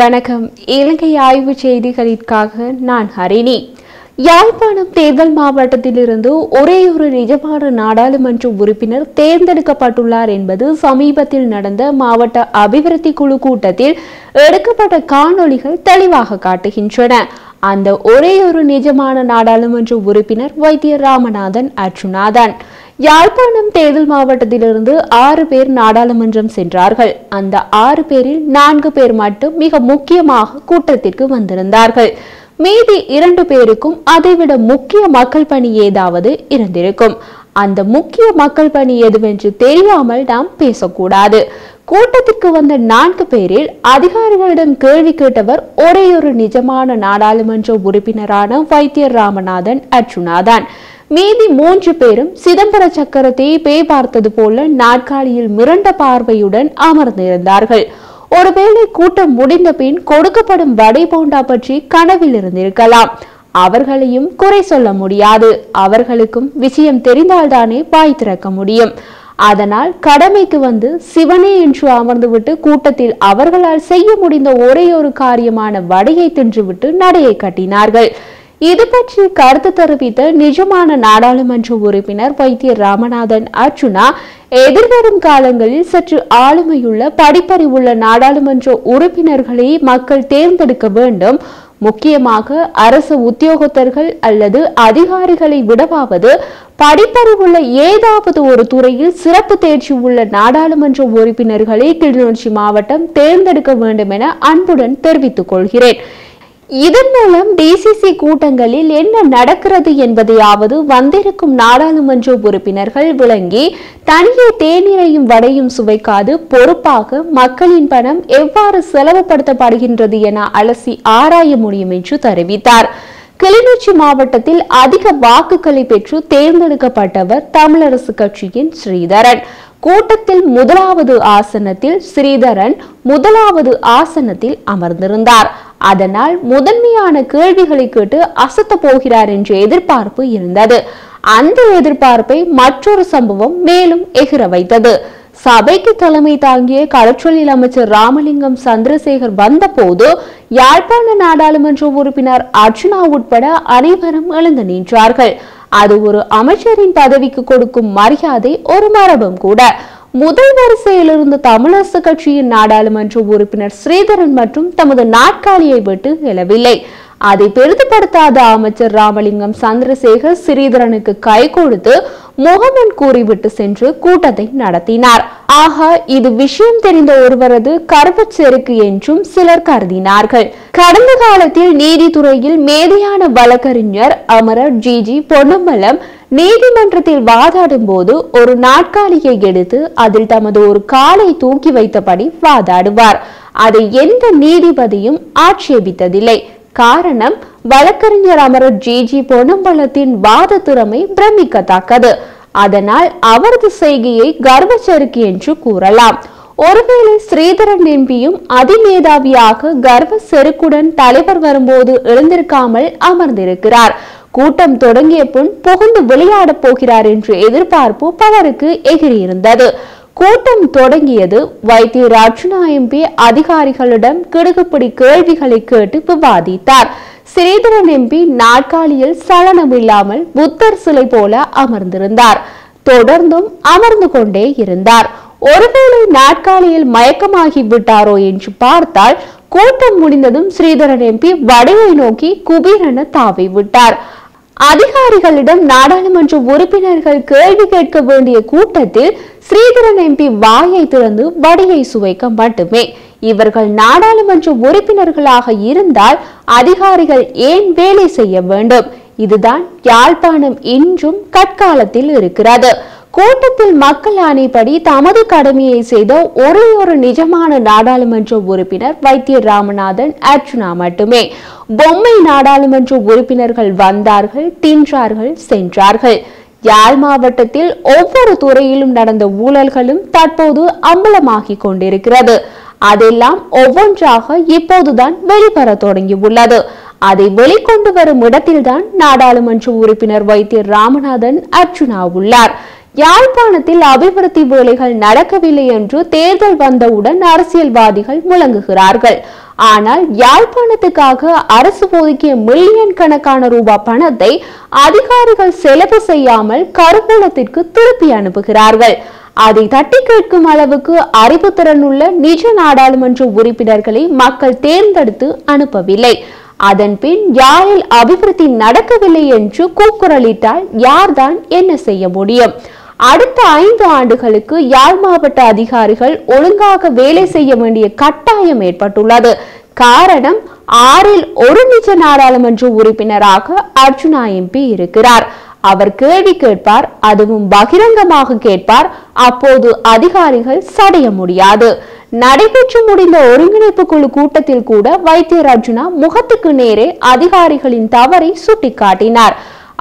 வணக்கம். இலங்கை ஆய்வு செய்திகளுக்காக நான் ஹரிணி. யாழ்ப்பாணம் தேர்தல் மாவட்டத்திலிருந்து ஒரே ஒரு நிஜமான நாடாளுமன்ற உறுப்பினர் தேர்ந்தெடுக்கப்பட்டுள்ளார் என்பது சமீபத்தில் நடந்த மாவட்ட அபிவிருத்தி குழு கூட்டத்தில் எடுக்கப்பட்ட காணொளிகள் தெளிவாக காட்டுகின்றன. அந்த ஒரே ஒரு நிஜமான நாடாளுமன்ற உறுப்பினர் வைத்தியர் ராமநாதன் அர்ச்சுனாதான். யாழ்ப்பாணம் தேர்தல் மாவட்டத்திலிருந்து 6 பேர் நாடாளுமன்றம் சென்றார்கள். அந்த 6 பேரில் 4 பேர் மட்டும் மிக முக்கியமாக கூட்டத்திற்கு வந்திருந்தார்கள். மீதி 2 பேருக்கும் அதைவிட முக்கிய மக்கள் பணி ஏதாவது இருந்திருக்கும். அந்த முக்கிய மக்கள் பணி எதுவென்று தெரியாமல் நாம் பேசக்கூடாது. கூட்டத்திற்கு வந்த 4 பேரில் அதிகாரிகளிடம் கேள்வி கேட்டவர் ஒரே ஒரு நிஜமான நாடாளுமன்ற உறுப்பினரான வைத்தியர் ராமநாதன் அர்ச்சுனாதான். மீதி 3 பேரும் சிதம்பர சக்கரத்தை பேய் பார்த்தது போல நாற்காலியில் மிரண்ட பார்வையுடன் அமர்ந்திருந்தார்கள். ஒருவேளை கூட்டம் முடிந்த பின் கொடுக்கப்படும் வடை போண்டா பற்றி கனவில் இருந்திருக்கலாம். அவர்களையும் குறை சொல்ல முடியாது. அவர்களுக்கும் விஷயம் தெரிந்தால்தானே வாய் திறக்க முடியும். அதனால் கடமைக்கு வந்து சிவனே என்று அமர்ந்துவிட்டு கூட்டத்தில் அவர்களால் செய்ய முடிந்த ஒரே ஒரு காரியமான வடையை தின்றுவிட்டு நடையை கட்டினார்கள். இது பற்றி கருத்து தெரிவித்த நிஜமான நாடாளுமன்ற உறுப்பினர் வைத்தியர் ராமநாதன் அர்ச்சுனா, எதிர்வரும் காலங்களில் சற்று ஆளுமையுள்ள படிப்பறிவுள்ள நாடாளுமன்ற உறுப்பினர்களை மக்கள் தேர்ந்தெடுக்க வேண்டும். முக்கியமாக அரசு உத்தியோகத்தர்கள் அல்லது அதிகாரிகளை விடவாவது படிப்பறிவுள்ள ஏதாவது ஒரு துறையில் சிறப்பு தேர்ச்சி உள்ள நாடாளுமன்ற உறுப்பினர்களை கிளிநொச்சி மாவட்டம் தேர்ந்தெடுக்க வேண்டும் என அன்புடன் தெரிவித்துக் கொள்கிறேன். இதன் மூலம் டிசிசி கூட்டங்களில் என்ன நடக்கிறது என்பதையாவது வந்திருக்கும் நாடாளுமன்ற உறுப்பினர்கள் விளங்கி தனியே தேநீரையும் வடையும் சுவைக்காது பொறுப்பாக மக்களின் பணம் எவ்வாறு செலவுபடுத்தப்படுகின்றது என அலசி ஆராய முடியும் என்று தெரிவித்தார். கிளிநொச்சி மாவட்டத்தில் அதிக வாக்குகளை பெற்று தேர்ந்தெடுக்கப்பட்டவர் தமிழரசு கட்சியின் ஸ்ரீதரன். கூட்டத்தில் முதலாவது ஆசனத்தில் ஸ்ரீதரன் முதலாவது ஆசனத்தில் அமர்ந்திருந்தார். அதனால் முதன்மையான கேள்விகளை கேட்டு அசத்த போகிறார் என்ற எதிர்பார்ப்பு இருந்தது. அந்த எதிர்பார்ப்பை மற்றொரு சம்பவம் மேலும் எகிர வைத்தது. சபைக்கு தலைமை தாங்கிய கடற்றொழில் அமைச்சர் ராமலிங்கம் சந்திரசேகர் வந்த போது யாழ்ப்பாண நாடாளுமன்ற உறுப்பினர் அர்ச்சுனா உட்பட அனைவரும் எழுந்து நின்றார்கள். அது ஒரு அமைச்சரின் பதவிக்கு கொடுக்கும் மரியாதை, ஒரு மரபும் கூட. முதல் வரிசையில் இருந்த தமிழரசு கட்சியின் நாடாளுமன்ற உறுப்பினர் ஸ்ரீதரன் மற்றும் தமது நாற்காலியை விட்டு எழவில்லை. அதை பெரிதுபடுத்தாத அமைச்சர் ராமலிங்கம் சந்திரசேகர் ஸ்ரீதரனுக்கு கை கொடுத்து முகமன் கூறிவிட்டு சென்று கூட்டத்தை நடத்தினார். ஆக இது விஷயம் தெரிந்த ஒருவரது கர்வச் செருக்கு என்றும் சிலர் கருதினார்கள். கடந்த காலத்தில் நீதித்துறையில் மேதையான வழக்கறிஞர் அமரர் ஜி பொன்னம்பலம் நீதிமன்றத்தில் வாதாடும் போது ஒரு நாற்காலியை எடுத்து அதில் தமது ஒரு காலை தூக்கி வைத்தபடி வாதாடுவார். அதை எந்த நீதிபதியும் ஆட்சேபித்ததில்லை. காரணம், வழக்கறிஞர் அமரர் ஜி பொன்னம்பலத்தின் வாத திறமை பிரமிக்கத்தக்கது. அதனால் அவரது செய்கையை கர்வச்செருக்கு என்று கூறலாம். ஒருவேளை ஸ்ரீதரன் எம்பியும் அதிமேதாவியாக கர்வ செருக்குடன் தலைவர் வரும்போது எழுந்திருக்காமல் அமர்ந்திருக்கிறார். கூட்டம் தொடங்கிய பின் புகுந்து விளையாடப் போகிறார் என்ற எதிர்பார்ப்பு பலருக்கு எகிரியிருந்தது. கூட்டம் தொடங்கியது. வைத்தியர் அர்ச்சுனா எம்பி அதிகாரிகளிடம் கிடுகுப்பிடி கேள்விகளை கேட்டு விவாதித்தார். ஸ்ரீதரன் எம்பி நாற்காலியில் சலனமில்லாமல் புத்தர் சிலை போல அமர்ந்திருந்தார். தொடர்ந்தும் அமர்ந்து கொண்டே இருந்தார். ஒருவேளை நாற்காலியில் மயக்கமாகி விட்டாரோ என்று பார்த்தால் கூட்டம் முடிந்ததும் ஸ்ரீதரன் எம்பி வடையை நோக்கி குபீரென தாவி விட்டார். அதிகாரிகளிடம் நாடாளுமன்ற உறுப்பினர்கள் கேள்வி கேட்க வேண்டிய கூட்டத்தில் ஸ்ரீதரன் எம்பி வாயை திறந்து வடையை சுவைக்க மட்டுமே. இவர்கள் நாடாளுமன்ற உறுப்பினர்களாக இருந்தால் அதிகாரிகள் ஏன் வேலை செய்ய வேண்டும்? இதுதான் யாழ்ப்பாணம் இன்றும் கற்காலத்தில் இருக்கிறது. கூட்டத்தில் மக்கள் ஆணைப்படி தமது கடமையை செய்த ஒரே ஒரு நிஜமான நாடாளுமன்ற உறுப்பினர் வைத்தியர் ராமநாதன் அர்ச்சுனா மட்டுமே. பொம்மை நாடாளுமன்ற உறுப்பினர்கள் வந்தார்கள், தின்றார்கள், சென்றார்கள். யாழ் மாவட்டத்தில் ஒவ்வொரு துறையிலும் நடந்த ஊழல்களும் தற்போது அம்பலமாகி கொண்டிருக்கிறது. அதெல்லாம் ஒவ்வொன்றாக இப்போதுதான் வெளிவர தொடங்கியுள்ளது. அதை வெளிக்கொண்டு வரும் இடத்தில்தான் நாடாளுமன்ற உறுப்பினர் வைத்தியர் ராமநாதன் அர்ச்சுனா உள்ளார். யாழ்ப்பாணத்தில் அபிவிருத்தி வேலைகள் நடக்கவில்லை என்று தேர்தல் வந்தவுடன் அரசியல்வாதிகள் முழங்குகிறார்கள். ஆனால் யாழ்ப்பாணத்துக்காக அரசு ஒதுக்கிய மில்லியன் கணக்கான ரூபாய் பணத்தை அதிகாரிகள் செலவு செய்யாமல் கருவூலத்திற்கு திருப்பி அனுப்புகிறார்கள். அதை தட்டி கேட்கும் அளவுக்கு அறிவுத்திறன் உள்ள நிஜ நாடாளுமன்ற உறுப்பினர்களை மக்கள் தேர்ந்தெடுத்து அனுப்பவில்லை. அதன் பின் யாழில் அபிவிருத்தி நடக்கவில்லை என்று கூக்குரலிட்டால் யார்தான் என்ன செய்ய முடியும்? அடுத்த 5 ஆண்டுகளுக்கு யாழ் மாவட்ட அதிகாரிகள் ஒழுங்காக வேலை செய்ய வேண்டிய கட்டாயம் ஏற்பட்டுள்ளது. காரணம், 6இல் ஒரு நிஜ நாடாளுமன்ற உறுப்பினராக அர்ஜுனா எம்பி இருக்கிறார். அவர் கேள்வி கேட்பார், அதுவும் பகிரங்கமாக கேட்பார். அப்போது அதிகாரிகள் சடைய முடியாது. நடைபெற்று முடிந்த ஒருங்கிணைப்பு குழு கூட்டத்தில் கூட வைத்தியர் அர்ஜுனா முகத்துக்கு நேரே அதிகாரிகளின் தவறை சுட்டிக்காட்டினார்.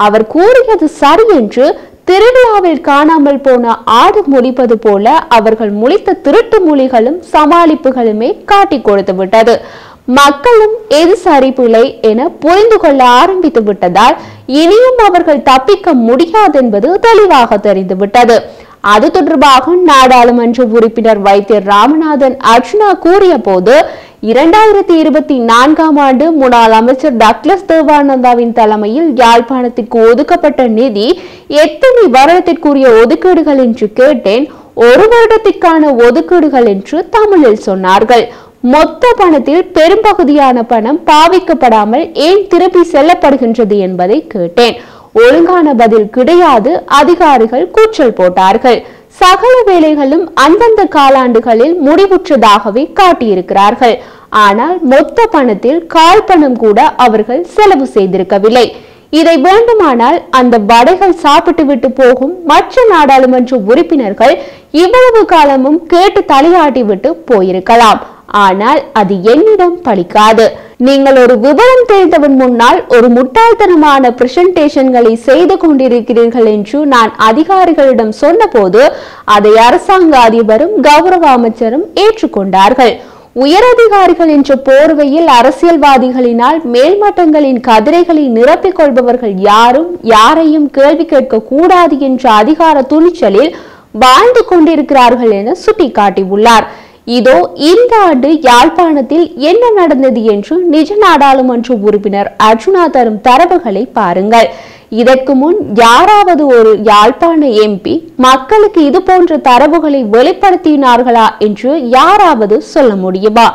அவர் கூறியது சரி என்று திருவிழாவில் காணாமல் போன ஆடு முடிப்பது போல அவர்கள் முழித்த திருட்டு மொழிகளும் சமாளிப்புகளுமே காட்டிக் கொடுத்து விட்டது. மக்களும் எது சரி பிழை என புரிந்து கொள்ள ஆரம்பித்து விட்டதால் இனியும் அவர்கள் தப்பிக்க முடியாது என்பது தெளிவாக தெரிந்துவிட்டது. அது தொடர்பாக நாடாளுமன்ற உறுப்பினர் வைத்தியர் ராமநாதன் அர்ஜுனா கூறிய போது, 2024ஆம் ஆண்டு முன்னாள் அமைச்சர் டக்ளஸ் தேவானந்தாவின் தலைமையில் யாழ்ப்பாணத்திற்கு ஒதுக்கப்பட்ட நிதி எத்தனை வருடத்திற்குரிய ஒதுக்கீடுகள் என்று கேட்டேன். 1 வருடத்திற்கான ஒதுக்கீடுகள் என்று தமிழில் சொன்னார்கள். மொத்த பணத்தில் பெரும்பகுதியான பணம் பாவிக்கப்படாமல் ஏன் திருப்பி செல்லப்படுகின்றது என்பதை கேட்டேன். ஒழுங்கான பதில் கிடையாது. அதிகாரிகள் கூச்சல் போட்டார்கள். சகல வேலைகளும் அந்தந்த காலாண்டுகளில் முடிவுற்றதாகவே காட்டியிருக்கிறார்கள். ஆனால் மொத்த பணத்தில் கால் பணம் கூட அவர்கள் செலவு செய்திருக்கவில்லை. இதை வேண்டுமானால் அந்த வடைகள் சாப்பிட்டு விட்டு போகும் மற்ற நாடாளுமன்ற உறுப்பினர்கள் இவ்வளவு காலமும் கேட்டு தலையாட்டி விட்டு போயிருக்கலாம். ஆனால் அது என்னிடம் பலிக்காது. நீங்கள் ஒரு விவரம் தெரிந்தவன் முன்னால் ஒரு முட்டாள்தனமான பிரசன்டேஷன்களை செய்து கொண்டிருக்கிறீர்கள் என்று நான் அதிகாரிகளிடம் சொன்னபோது அதை அரசாங்க அதிபரும் கௌரவ அமைச்சரும் ஏற்றுக்கொண்டார்கள். உயரதிகாரிகள் என்ற போர்வையில் அரசியல்வாதிகளினால் மேல்மட்டங்களின் கதிரைகளை நிரப்பிக் கொள்பவர்கள் யாரும் யாரையும் கேள்வி கேட்க கூடாது என்ற அதிகார துணிச்சலில் வாழ்ந்து கொண்டிருக்கிறார்கள் என சுட்டிக்காட்டியுள்ளார். இதோ இந்த ஆண்டு யாழ்ப்பாணத்தில் என்ன நடந்தது என்று நிஜ நாடாளுமன்ற உறுப்பினர் அர்ஜுனா தரும் தரவுகளை பாருங்கள். இதற்கு முன் யாராவது ஒரு யாழ்ப்பாண எம்பி மக்களுக்கு இது போன்ற தரவுகளை வெளிப்படுத்தினார்களா என்று யாராவது சொல்ல முடியுமா?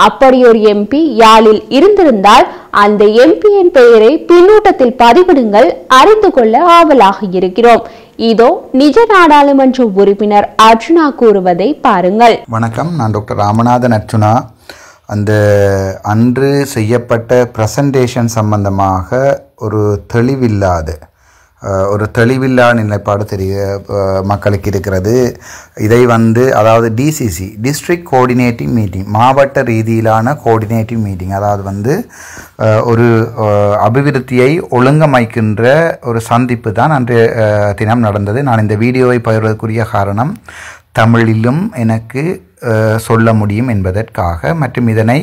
அப்படி ஒரு எம்பி யாழில் இருந்திருந்தால் அந்த எம்பியின் பெயரை பின்னூட்டத்தில் பதிவிடுங்கள். அறிந்து கொள்ள ஆவலாக இருக்கிறோம். இதோ நிஜ நாடாளுமன்ற உறுப்பினர் அர்ஜுனா கூறுவதை பாருங்கள். வணக்கம், நான் டாக்டர் ராமநாதன் அர்ஜுனா. அந்த அன்று செய்யப்பட்ட பிரசன்டேஷன் சம்பந்தமாக ஒரு தெளிவில்லா நிலைப்பாடு மக்களுக்கு இருக்கிறது. இதை அதாவது டிசிசி டிஸ்ட்ரிக்ட் கோஆர்டினேட்டிங் மீட்டிங், மாவட்ட ரீதியிலான கோஆர்டினேட்டிங் மீட்டிங், அதாவது ஒரு அபிவிருத்தியை ஒழுங்கமைக்கின்ற ஒரு சந்திப்பு தான் அன்றைய தினம் நடந்தது. நான் இந்த வீடியோவை பகிர்வதற்குரிய காரணம், தமிழிலும் எனக்கு சொல்ல முடியும் என்பதற்காக, மற்றும் இதனை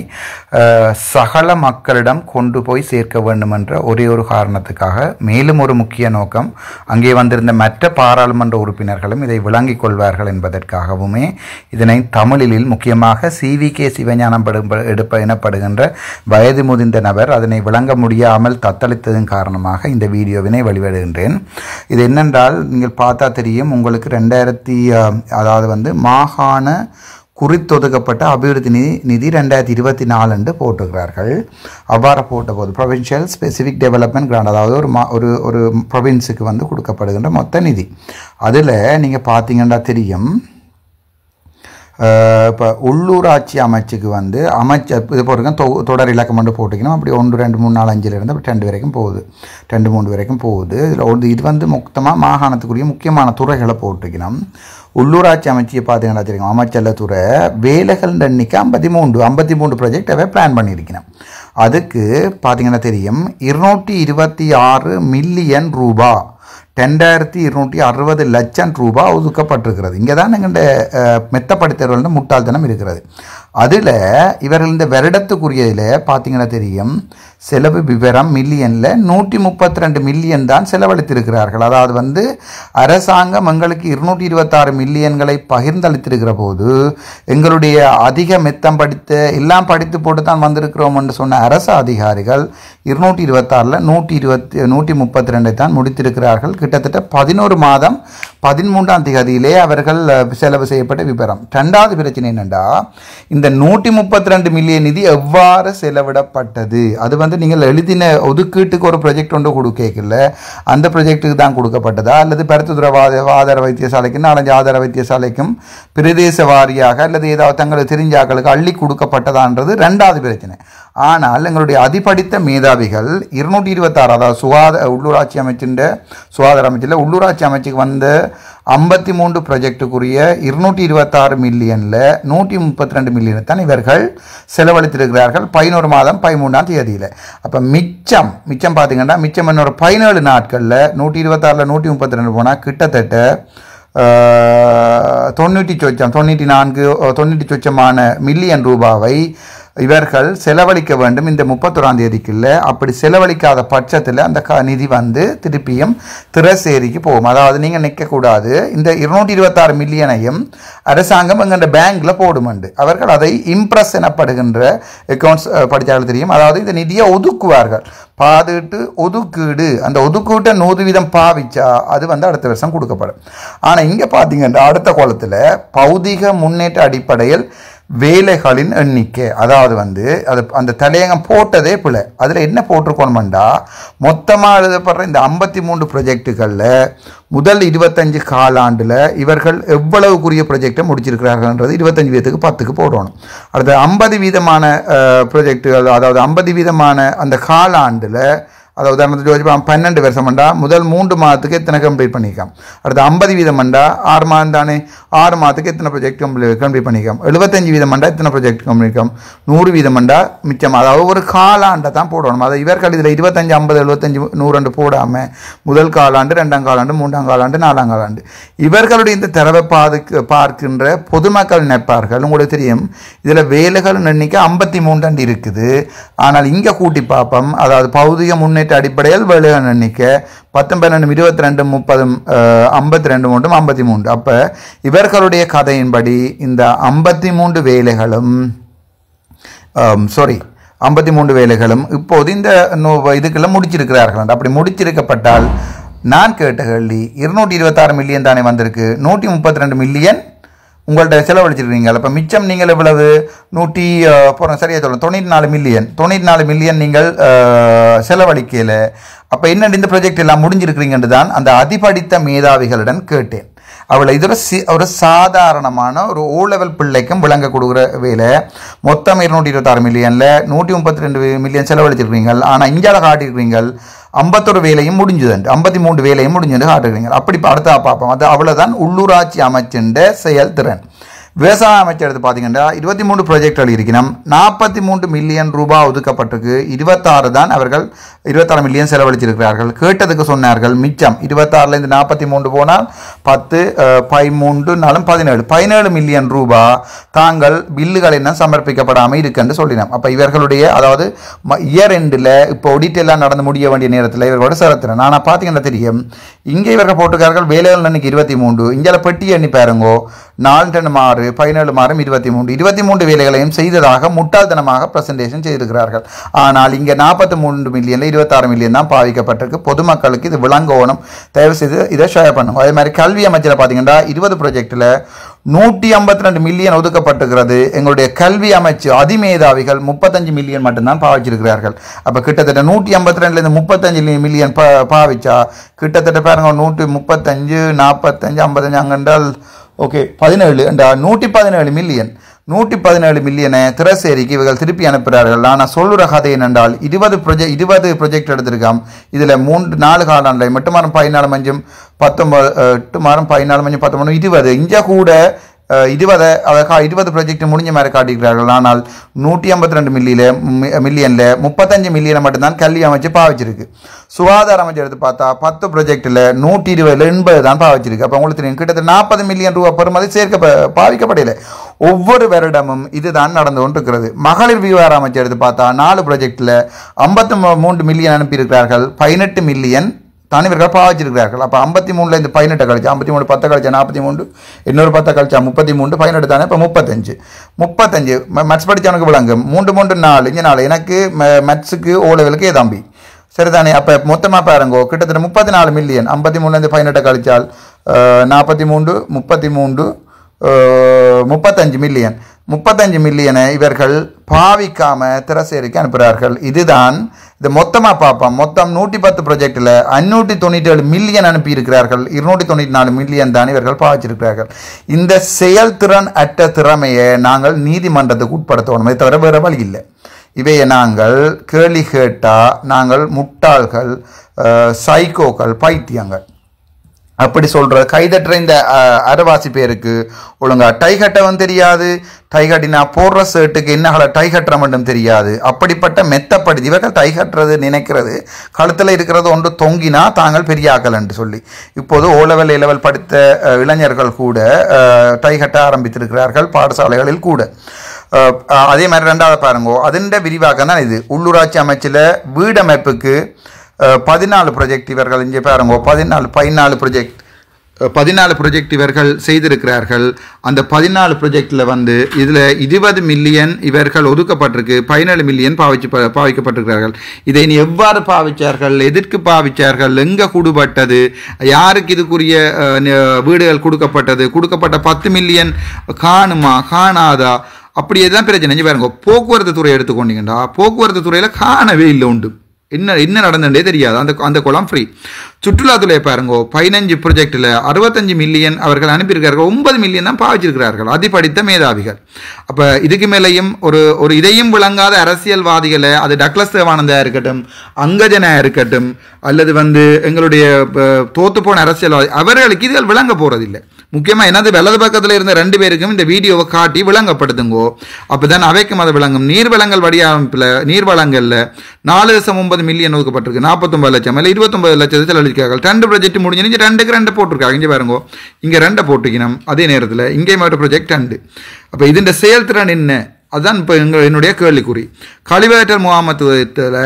சகல மக்களிடம் கொண்டு போய் சேர்க்க வேண்டும் என்ற ஒரே ஒரு காரணத்துக்காக. மேலும் ஒரு முக்கிய நோக்கம், அங்கே வந்திருந்த மற்ற பாராளுமன்ற உறுப்பினர்களும் இதை விளங்கிக் கொள்வார்கள் என்பதற்காகவுமே இதனை தமிழில், முக்கியமாக CVK சிவஞானம் எனப்படுகின்ற வயது முதிர்ந்த நபர் அதனை விளங்க முடியாமல் தத்தளித்ததன் காரணமாக இந்த வீடியோவினை வெளியிடுகின்றேன். இது என்னென்றால், நீங்கள் பார்த்தா தெரியும் உங்களுக்கு, அதாவது மாகாண குறித்தொதுக்கப்பட்ட அபிவிருத்தி நிதி 2024 என்று போட்டுக்கிறார்கள். அவ்வாறு போட்டபோது ப்ரொவின்ஷியல் ஸ்பெசிஃபிக் டெவலப்மெண்ட் கிராண்ட், அதாவது ஒரு ப்ரொவின்ஸுக்கு கொடுக்கப்படுகின்ற மொத்த நிதி. அதில் நீங்கள் பார்த்தீங்கன்னா தெரியும், இப்போ உள்ளூராட்சி அமைச்சுக்கு அமைச்சர் இது போட்டிருக்கேன், தொடர் இலக்கம் போட்டிக்கணும். அப்படி 1 2 3 4 5 அப்படி 2 வரைக்கும் போகுது, 2 3 வரைக்கும் போகுது. இதில் இது மொத்தமாக மாகாணத்துக்குரிய முக்கியமான துறைகளை போட்டிக்கணும். உள்ளூராட்சி அமைச்சியை பார்த்தீங்கன்னா தெரியும், அமைச்சர் துறை வேலைகள் எண்ணிக்கை 53 ப்ராஜெக்ட் பிளான் பண்ணியிருக்கணும். அதுக்கு பார்த்தீங்கன்னா தெரியும் 226 மில்லியன் ரூபாய், 2260 லட்சம் ரூபாய் ஒதுக்கப்பட்டிருக்கிறது. இங்கே தான் எங்கள்கிட்ட மெத்தப்படுத்தவர்கள் முட்டாள்தனம் இருக்கிறது. அதில் இவர்கள் இந்த வருடத்துக்குரியதில் பார்த்தீங்கன்னா தெரியும் செலவு விவரம் மில்லியனில் 132 மில்லியன் தான் செலவழித்திருக்கிறார்கள். அதாவது வந்து அரசாங்கம் எங்களுக்கு 226 மில்லியன்களை பகிர்ந்தளித்திருக்கிற போது எங்களுடைய அதிக மெத்தம் படித்த எல்லாம் படித்து போட்டு தான் வந்திருக்கிறோம் என்று சொன்ன அரசு அதிகாரிகள் 226ல் 132 தான் முடித்திருக்கிறார்கள். கிட்டத்தட்ட 11 மாதம் 13ஆம் தேதியிலே அவர்கள் செலவு செய்யப்பட்ட விவரம். ரெண்டாவது பிரச்சனை என்னென்னா இந்த 132 மில்லியன் நிதி எவ்வாறு செலவிடப்பட்டது? அது வந்து நீங்கள் எழுதின ஒதுக்கீட்டுக்கு ஒரு ப்ராஜெக்ட் ஒன்று கொடுக்கல, அந்த ப்ராஜெக்ட்டுக்கு தான் கொடுக்கப்பட்டதா அல்லது பருத்துத்துறை ஆதார வைத்தியசாலைக்கும் 4 ஆதார வைத்தியசாலைக்கும் பிரதேச வாரியாக அல்லது ஏதாவது தங்களுக்கு தெரிஞ்ச ஆக்களுக்கு அள்ளி கொடுக்கப்பட்டதான்றது ரெண்டாவது பிரச்சனை. ஆனால் எங்களுடைய அதிபடித்த மேதாவிகள் 226 அதாவது உள்ளூராட்சி அமைச்சின் சுகாதார அமைச்சில் உள்ளூராட்சி அமைச்சுக்கு வந்த 53 ப்ராஜெக்டுக்குரிய 226 மில்லியனில் 132 மில்லியனை தான் இவர்கள் செலவழித்திருக்கிறார்கள் 11 மாதம் 13ஆம் தேதியில். அப்போ மிச்சம் பார்த்தீங்கன்னா மிச்சம் இன்னொரு 17 நாட்களில் 126ல் 132 போனால் கிட்டத்தட்ட 94 சொச்சமான மில்லியன் ரூபாவை இவர்கள் செலவழிக்க வேண்டும் இந்த 31ஆம் தேதிக்குள்ள. அப்படி செலவழிக்காத பட்சத்தில் அந்த நிதி வந்து திருப்பியும் திரசேரிக்கு போகும். அதாவது நீங்கள் நிற்கக்கூடாது, இந்த 226 மில்லியனையும் அரசாங்கம் எங்கள் பேங்கில் போடுமண்டு அவர்கள் அதை இம்ப்ரெஸ் எனப்படுகின்ற அக்கௌண்ட்ஸ் படித்தாலும் தெரியும். அதாவது இந்த நிதியை ஒதுக்குவார்கள், பாதிட்டு ஒதுக்கீடு, அந்த ஒதுக்கீட்டை 100% பாவிச்சா அது வந்து அடுத்த வருஷம் கொடுக்கப்படும். ஆனால் இங்கே பார்த்தீங்கன்னா அடுத்த கோலத்தில் பௌதிக முன்னேற்ற அடிப்படையில் வேலைகளின் எண்ணிக்கை, அதாவது வந்து அது அந்த தலையங்கம் போட்டதே பிள்ளை. அதில் என்ன போட்டிருக்கோணுமெண்டா மொத்தமாக எழுதப்படுற இந்த 53 ப்ராஜெக்டுகளில் முதல் 25 காலாண்டில் இவர்கள் எவ்வளவுக்குரிய ப்ராஜெக்டை முடிச்சிருக்கிறார்கள்ன்றது 25% 10க்கு போடணும். அடுத்து 50% ப்ராஜெக்டுகள், அதாவது 50% அந்த காலாண்டில், அதாவது உதாரணத்துக்கு 12 வருஷம்ண்டா முதல் 3 மாதத்துக்கு எத்தனை கம்ப்ளீட் பண்ணிக்கலாம். அடுத்து 50% 6 மாதம் தானே, 6 மாதத்துக்கு எத்தனை ப்ராஜெக்ட் கம்ப்ளீட் பண்ணிக்கலாம். 75% எத்தனை ப்ராஜெக்ட் கம்ப்ளீட் 100% மிச்சம். அதாவது ஒரு காலாண்டை தான் போடணும். அதை இவர்கள் இதில் 25, 50, 75, 100 போடாமல் முதல் காலாண்டு, 2ஆம் காலாண்டு, 3ஆம் காலாண்டு, 4ஆம் காலாண்டு இவர்களுடைய இந்த தரவை பார்க்கின்ற பொதுமக்கள் நினைப்பார்கள். உங்களுக்கு தெரியும் இதில் வேலைகள் எண்ணிக்கை 53 இருக்குது. ஆனால் இங்கே கூட்டி பார்ப்போம், அதாவது பௌதிக முன்னேற்ற அடிப்படையில் வேலைகள் எண்ணிக்கை 10, 12, 22, 30, 52 மட்டும் 53. அப்போ இவர்களுடைய கதையின்படி இந்த 53 வேலைகளும் 53 வேலைகளும் இப்போது இந்த இதுக்கெல்லாம் முடிச்சிருக்கிறார்கள். அப்படி முடிச்சிருக்கப்பட்டால் நான் கேட்ட கேள்வி 226 மில்லியன் தானே வந்திருக்கு, 132 மில்லியன் உங்கள்கிட்ட செலவழிச்சிருக்கீங்க. அப்போ மிச்சம் நீங்கள் எவ்வளவு 94 மில்லியன் நீங்கள் செலவழிக்கல. அப்போ என்ன இந்த ப்ராஜெக்ட் எல்லாம் முடிஞ்சிருக்கிறீங்கன்னு தான் அந்த அதிபடித்த மேதாவிகளிடம் கேட்டேன். அவளை இது ஒரு சாதாரணமான ஒரு ஓ லெவல் பிள்ளைக்கும் விளங்க கொடுக்குற வேலை. மொத்தம் 226 மில்லியனில் 132 மில்லியன் செலவழிச்சிருக்கிறீங்க. ஆனால் இந்தியாவில் காட்டியிருக்கிறீங்க 51 வேலையும் முடிஞ்சுதுண்டு, 53 வேலையும் முடிஞ்சுன்னு காட்டுறீங்க. அப்படி அடுத்தா பார்ப்போம். அது அவ்வளோதான் உள்ளூராட்சி அமைச்சின்ற செயல்திறன். விவசாய அமைச்சர் எடுத்து பார்த்தீங்கன்னா 23 ப்ராஜெக்டுகள் இருக்கணும், 43 மில்லியன் ரூபாய் ஒதுக்கப்பட்டிருக்கு. 26 தான் அவர்கள் 26 மில்லியன் செலவழிச்சிருக்கிறார்கள். கேட்டதுக்கு சொன்னார்கள் மிச்சம் 26ல் இந்த 43 போனால் 10, 13 17 மில்லியன் ரூபாய் தாங்கள் பில்லுகள் என்ன சமர்ப்பிக்கப்படாமல் இருக்குன்னு சொல்லினோம். அப்போ இவர்களுடைய அதாவது இயர் எண்டில் இப்போ ஒடிட் எல்லாம் நடந்து முடிய வேண்டிய நேரத்தில் இவர்களோட செலுத்துறேன். ஆனால் பார்த்தீங்கன்னா தெரியும் இங்கே இவர்கள் போட்டிருக்கார்கள் வேலைகள் அன்னைக்கு 23, இங்கே பெட்டி எண்ணி பாருங்கோ 4, 10, 6, 17, 23 வேலைகளையும் செய்ததாக முட்டாள்தனமாக பிரசன்டேஷன் செய்திருக்கிறார்கள். ஆனால் இங்கே 43 மில்லியனில் 26 மில்லியன் தான் பாவிக்கப்பட்டிருக்கு. பொதுமக்களுக்கு இது விளங்கணும், தயவு செய்து இதை ஷேர் பண்ணுங்க. அதே மாதிரி கல்வி அமைச்சரை பார்த்தீங்கன்னா 20 ப்ராஜெக்டில் 152 மில்லியன் ஒதுக்கப்பட்டிருக்கிறது. எங்களுடைய கல்வி அமைச்சு அதிமேதாவிகள் 35 மில்லியன் மட்டும்தான் பாவிச்சிருக்கிறார்கள். அப்போ கிட்டத்தட்ட 152லேருந்து 35 மில்லியன் பாவிச்சா கிட்டத்தட்ட பாருங்க 135, 45, 55 அங்கென்றால் ஓகே 17 117 மில்லியன் 117 மில்லியனை திரசேரிக்கு இவர்கள் திருப்பி அனுப்புகிறார்கள். ஆனால் சொல்லுற கதை என்னென்றால் 20 ப்ராஜெக்ட் எடுத்திருக்காம். இதில் 3-4 காலாண்டில் 8 மாதம் 14 மஞ்சம் 19 8 மாதம் 14 மஞ்சம் 19 20 இங்கே கூட 20 ப்ராஜெக்ட் முடிஞ்ச மாதிரி காட்டிக்கிறார்கள். ஆனால் 152 மில்லியனில் 35 மில்லியனை மட்டும்தான் கல்வி அமைச்சு பாவிச்சிருக்கு. சுகாதார அமைச்சர் எடுத்து பார்த்தா 10 ப்ராஜெக்டில் 120 80 தான் பாவிச்சிருக்கு. அப்போ உங்களுக்கு தெரியும் கிட்டத்தட்ட 40 மில்லியன் ரூபாய் பெறுமதி பாவிக்கப்படலை. ஒவ்வொரு வருடமும் இதுதான் நடந்து கொண்டிருக்கிறது. மகளிர் விவகார அமைச்சர் எடுத்து பார்த்தா 4 ப்ராஜெக்டில் 53 மில்லியன் அனுப்பியிருக்கிறார்கள். 18 மில்லியன் தான் இவர்கள் பாவிச்சிருக்கிறார்கள். அப்போ 53 இந்த 18 கழிச்சு 53 10 கழிச்சா 43, இன்னொரு 10 கழிச்சா 33, 18 தானே, இப்போ 35 மேத்ஸ் படித்தவனுக்கு விளங்கும். 3 3 4 இங்கே 4 எனக்கு மேத்ஸுக்கு ஓ லெவலுக்கு தம்பி சரிதானே. அப்போ மொத்தமாக பாருங்கோ கிட்டத்தட்ட 34 மில்லியன் 53 18 கழிச்சால் 43 33 35 மில்லியன் 35 மில்லியனை இவர்கள் பாவிக்காம திரசேரிக்கு அனுப்புகிறார்கள். இதுதான் இது மொத்தமாக பார்ப்போம். மொத்தம் 110 ப்ராஜெக்டில் 597 மில்லியன் அனுப்பியிருக்கிறார்கள். 294 மில்லியன் தான் இவர்கள் பாவிச்சிருக்கிறார்கள். இந்த செயல்திறன் அற்ற திறமையை நாங்கள் நீதிமன்றத்துக்கு உட்படுத்தணும், இதை தவிர வேறு வழி இல்லை. இவையை நாங்கள் கேள்வி கேட்டால் நாங்கள் முட்டாள்கள், சைக்கோக்கள், பைத்தியங்கள் அப்படி சொல்கிற கைதட்டுற இந்த அரைவாசி பேருக்கு ஒழுங்கா டை கட்டவும் தெரியாது, டை கட்டினா போடுற ஷர்ட்டுக்கு என்ன டை கட்டுற மட்டும் தெரியாது. அப்படிப்பட்ட மெத்தப்படுத்தி இவர்கள் டை கட்டுறது நினைக்கிறது கழுத்தில் இருக்கிறது ஒன்று தொங்கினா தாங்கள் பெரிய ஆக்கல் என்று சொல்லி இப்போது ஓ லெவல் ஏ லெவல் படித்த இளைஞர்கள் கூட டை கட்ட ஆரம்பித்திருக்கிறார்கள் பாடசாலைகளில் கூட. அதே மாதிரி 2வது பாருங்கோ, அதன் விரிவாக்கம் தான் இது. உள்ளூராட்சி அமைச்சில் வீடமைப்புக்கு 14 ப்ராஜெக்ட் இவர்கள் இங்கே பாருங்க 14 ப்ராஜெக்ட் இவர்கள் செய்திருக்கிறார்கள். அந்த 14 ப்ராஜெக்டில் இதில் 20 மில்லியன் இவர்கள் ஒதுக்கப்பட்டிருக்கு, 17 மில்லியன் பாவிக்கப்பட்டிருக்கிறார்கள். இதை இனி எவ்வாறு பாவிச்சார்கள், எதற்கு பாவிச்சார்கள், எங்கே கூடுபட்டது, யாருக்கு இதுக்குரிய வீடுகள் கொடுக்கப்பட்ட 10 மில்லியன் காணுமா காணாதா, அப்படியே தான் பிரச்சனை. இங்கே பாருங்க போக்குவரத்து துறை எடுத்துக்கொண்டீங்கன்னா போக்குவரத்து துறையில் காணவே இல்லை உண்டு, என்ன நடந்தே தெரியாது. அந்த குளம் ஃப்ரீ. சுற்றுலாத்துறையை பாருங்க 15 ப்ராஜெக்டில் 65 மில்லியன் அவர்கள் அனுப்பியிருக்கிறார்கள். 9 மில்லியன் தான் பாவிச்சிருக்கிறார்கள் அதிபடித்த மேதாவிகள். அப்போ இதுக்கு மேலேயும் ஒரு இதையும் விளங்காத அரசியல்வாதிகளை, அது டக்ளஸ் தேவானந்தா இருக்கட்டும், அங்கஜனா இருக்கட்டும், அல்லது எங்களுடைய தோத்து போன அரசியல்வாதி, அவர்களுக்கு இதுகள் விளங்க போறதில்லை. முக்கியமாக என்னது வலது பக்கத்தில் இருந்த 2 பேருக்கும் இந்த வீடியோவை காட்டி விளங்கப்படுத்துங்கோ, அப்போதான் அவைக்கும் அதை விளங்கும். நீர்வளங்கள் வடிவமைப்பில் நீர்வளங்களில் 4.9 மில்லியன் ஒதுக்கப்பட்டிருக்கு. 49 லட்சம் இல்லை 29 லட்சத்தை செலவழிக்கிறார்கள். 2 ப்ராஜெக்ட் முடிஞ்சு 2க்கு 2 போட்டிருக்காங்க. இங்கே பாருங்க இங்கே 2 போட்டுக்கணும். அதே நேரத்தில் இங்கே மட்டும் ப்ராஜெக்ட் 2. அப்போ இதன் செயல்திறன் என்ன, அதுதான் இப்போ என்னுடைய கேள்விக்குறி. கழிவகற்றல் முகாமத்துவத்தில்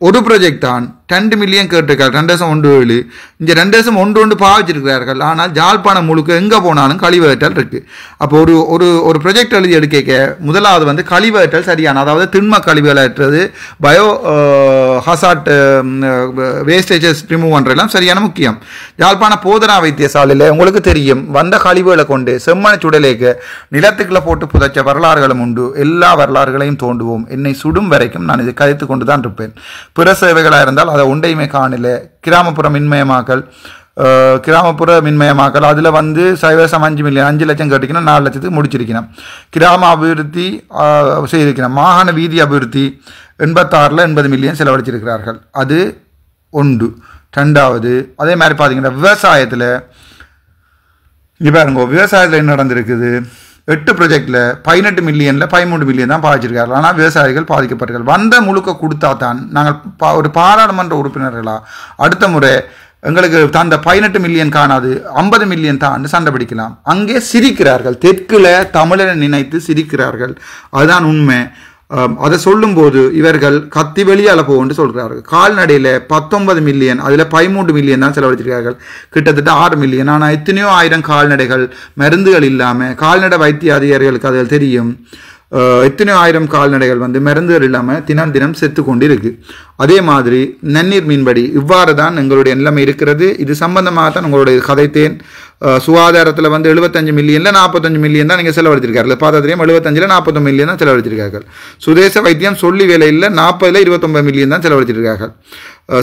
ஒரு ப்ராஜெக்ட் தான் 2 மில்லியன் கேட்டிருக்காரு. 2.17 இங்கே 2.11 பாவிச்சிருக்கிறார்கள். ஆனால் ஜாழ்ப்பாணம் முழுக்க எங்கே போனாலும் கழிவகற்றல் இருக்குது. அப்போ ஒரு ப்ராஜெக்ட் எழுதி எடுக்க முதலாவது கழிவகற்றல் சரியான, அதாவது திண்ம கழிவுகள் அற்றது, பயோ ஹசார்ட் வேஸ்டேஜஸ் ரிமூவ் பண்ணுறதுலாம் சரியான முக்கியம். ஜாழ்ப்பாண போதனா வைத்தியசாலையில் உங்களுக்கு தெரியும் வந்த கழிவுகளை கொண்டு செம்மணி சுடலேக்க நிலத்துக்குள்ளே போட்டு புதைச்ச வரலாறுகளும் உண்டு. எல்லா வரலாறுகளையும் தோண்டுவோம், என்னை சுடும் வரைக்கும் நான் இதை கதைத்து கொண்டு தான் இருப்பேன். பிற சேவைகளாக இருந்தால் அதை ஒன்றையுமே காணல. கிராமப்புற மின்மயமாக்கல் அதில் 5 மில்லியன் 5 லட்சம் கேட்டிக்கணும், 4 லட்சத்துக்கு முடிச்சிருக்கணும். கிராம அபிவிருத்தி செய்திருக்கணும். மாகாண வீதி அபிவிருத்தி 86ல் 80 மில்லியன் செலவழிச்சிருக்கிறார்கள். அது ஒன்று. 2வது அதே மாதிரி பார்த்தீங்கன்னா விவசாயத்தில் இங்கே பாருங்க, விவசாயத்தில் என்ன நடந்திருக்குது, 8 ப்ராஜெக்டில் 18 மில்லியனில் 13 மில்லியன் தான் பாதிச்சிருக்கார்கள். ஆனால் விவசாயிகள் பாதிக்கப்பட்டார்கள். வந்த முழுக்க கொடுத்தா தான் நாங்கள் ஒரு பாராளுமன்ற உறுப்பினர்களா அடுத்த முறை எங்களுக்கு அந்த 18 மில்லியன் காணாது 50 மில்லியன் தான் சண்டை பிடிக்கலாம். அங்கே சிரிக்கிறார்கள், தெற்குல தமிழனை நினைத்து சிரிக்கிறார்கள். அதுதான் உண்மை. அதை சொல்லும்போது இவர்கள் கத்தி வெளியால் போகும்னு சொல்கிறார்கள். கால்நடையில் 19 மில்லியன், அதில் 13 மில்லியன் தான் செலவழிச்சிருக்கார்கள், கிட்டத்தட்ட 6 மில்லியன். ஆனால் எத்தனையோ ஆயிரம் கால்நடைகள் மருந்துகள் இல்லாமல், கால்நடை வைத்திய அதிகாரிகளுக்கு அதில் தெரியும், எத்தனையோ ஆயிரம் கால்நடைகள் மருந்துகள் இல்லாமல் தினம் செத்து கொண்டு இருக்கு. அதே மாதிரி நன்னீர் மீன்படி இவ்வாறு தான் எங்களுடைய நிலைமை இருக்கிறது. இது சம்பந்தமாக தான் உங்களுடைய கதைத்தேன். சுகாதாரத்தில் 75 மில்லியனில் 45 மில்லியன் தான் நீங்கள் செலவழிச்சிருக்கார்கள். பார்த்தா 75ல் 49 மில்லியன் தான் செலவழிச்சிருக்கார்கள். சுதேச வைத்தியம் சொல்லி வேலையில் 40ல் 29 மில்லியன் தான் செலவழிச்சிருக்கார்கள்.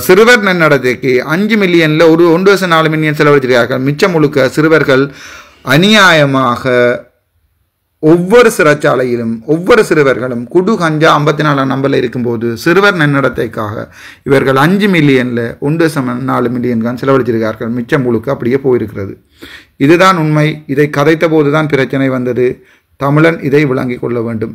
சிறுவர் நன்னடத்தைக்கு 5 மில்லியனில் 1.4 மில்லியன் செலவழிச்சிருக்கார்கள். மிச்சம் முழுக்க சிறுவர்கள் அநியாயமாக ஒவ்வொரு சிறைச்சாலையிலும் ஒவ்வொரு சிறுவர்களும் குடு கஞ்சா 54 நம்பரில் இருக்கும்போது சிறுவர் நன்னடத்தைக்காக இவர்கள் 5 மில்லியனில் 1.4 மில்லியன் தான் செலவழிச்சிருக்கார்கள். மிச்சம் முழுக்க அப்படியே போயிருக்கிறது. இதுதான் உண்மை. இதை கதைத்த போதுதான் பிரச்சனை வந்தது. தமிழன் இதை விளங்கிக் கொள்ள வேண்டும்.